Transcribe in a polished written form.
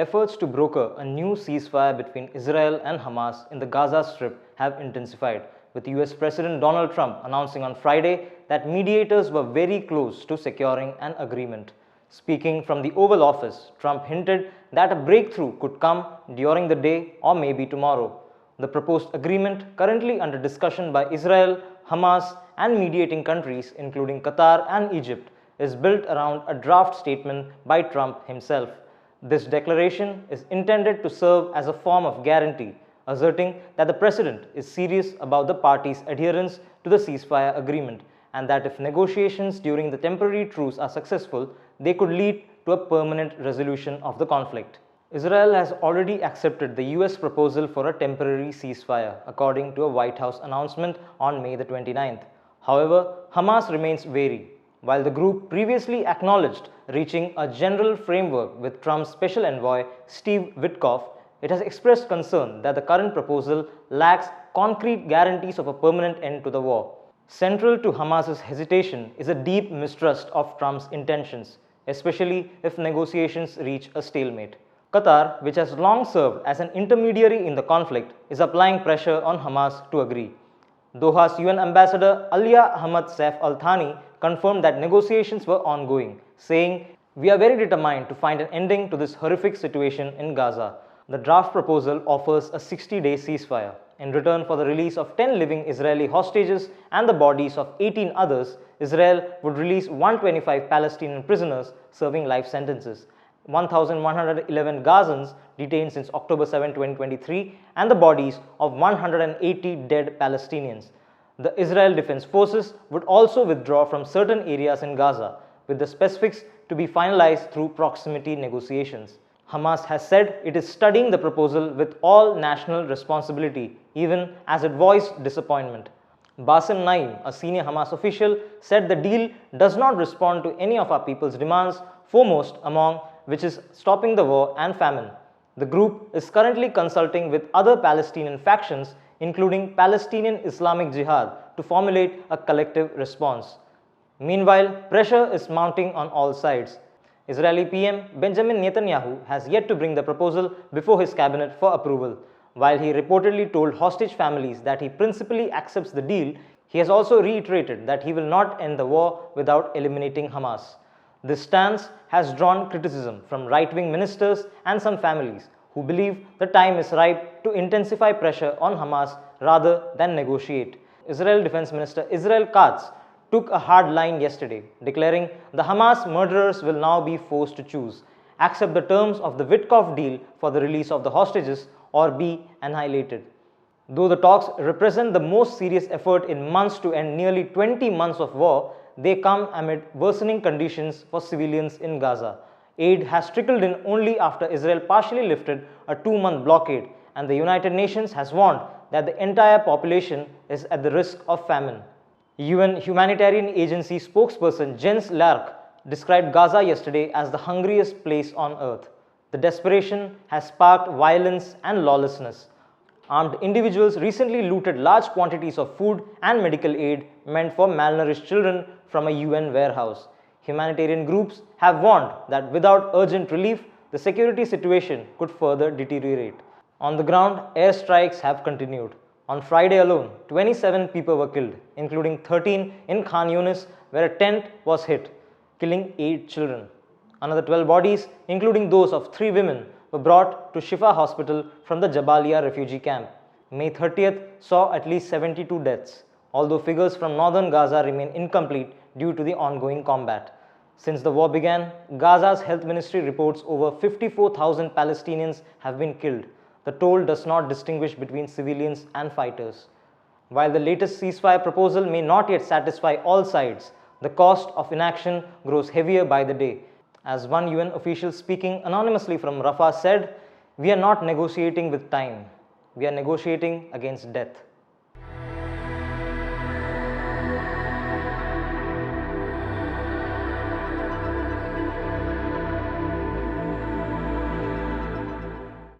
Efforts to broker a new ceasefire between Israel and Hamas in the Gaza Strip have intensified, with US President Donald Trump announcing on Friday that mediators were very close to securing an agreement. Speaking from the Oval Office, Trump hinted that a breakthrough could come during the day or maybe tomorrow. The proposed agreement, currently under discussion by Israel, Hamas, and mediating countries including Qatar and Egypt, is built around a draft statement by Trump himself. This declaration is intended to serve as a form of guarantee, asserting that the president is serious about the parties' adherence to the ceasefire agreement and that if negotiations during the temporary truce are successful, they could lead to a permanent resolution of the conflict. Israel has already accepted the US proposal for a temporary ceasefire, according to a White House announcement on May the 29th. However, Hamas remains wary. While the group previously acknowledged reaching a general framework with Trump's special envoy Steve Witkoff, it has expressed concern that the current proposal lacks concrete guarantees of a permanent end to the war. Central to Hamas's hesitation is a deep mistrust of Trump's intentions, especially if negotiations reach a stalemate. Qatar, which has long served as an intermediary in the conflict, is applying pressure on Hamas to agree. Doha's UN ambassador Alia Ahmad Saif Al Thani confirmed that negotiations were ongoing, saying, "We are very determined to find an ending to this horrific situation in Gaza." The draft proposal offers a 60-day ceasefire. In return for the release of 10 living Israeli hostages and the bodies of 18 others, Israel would release 125 Palestinian prisoners serving life sentences, 1,111 Gazans detained since October 7, 2023, and the bodies of 180 dead Palestinians. The Israel Defense Forces would also withdraw from certain areas in Gaza, with the specifics to be finalized through proximity negotiations. Hamas has said it is studying the proposal with all national responsibility, even as it voiced disappointment. Bassem Naim, a senior Hamas official, said the deal does not respond to any of our people's demands, foremost among which is stopping the war and famine. The group is currently consulting with other Palestinian factions, including Palestinian Islamic Jihad, to formulate a collective response. Meanwhile, pressure is mounting on all sides. Israeli PM Benjamin Netanyahu has yet to bring the proposal before his cabinet for approval. While he reportedly told hostage families that he principally accepts the deal, he has also reiterated that he will not end the war without eliminating Hamas. This stance has drawn criticism from right-wing ministers and some families who believe the time is ripe to intensify pressure on Hamas rather than negotiate. Israel Defense Minister Israel Katz took a hard line yesterday, declaring the Hamas murderers will now be forced to choose, accept the terms of the Witkoff deal for the release of the hostages or be annihilated. Though the talks represent the most serious effort in months to end nearly 20 months of war, they come amid worsening conditions for civilians in Gaza. Aid has trickled in only after Israel partially lifted a 2-month blockade, and the United Nations has warned that the entire population is at the risk of famine. UN humanitarian agency spokesperson Jens Lark described Gaza yesterday as the hungriest place on earth. The desperation has sparked violence and lawlessness. Armed individuals recently looted large quantities of food and medical aid meant for malnourished children from a UN warehouse. Humanitarian groups have warned that without urgent relief, the security situation could further deteriorate. On the ground, airstrikes have continued. On Friday alone, 27 people were killed, including 13 in Khan Yunis, where a tent was hit, killing 8 children. Another 12 bodies, including those of 3 women, were brought to Shifa Hospital from the Jabalia refugee camp. May 30th saw at least 72 deaths, although figures from northern Gaza remain incomplete due to the ongoing combat. Since the war began, Gaza's health ministry reports over 54,000 Palestinians have been killed. The toll does not distinguish between civilians and fighters. While the latest ceasefire proposal may not yet satisfy all sides, the cost of inaction grows heavier by the day. As one UN official speaking anonymously from Rafah said, "We are not negotiating with time. We are negotiating against death."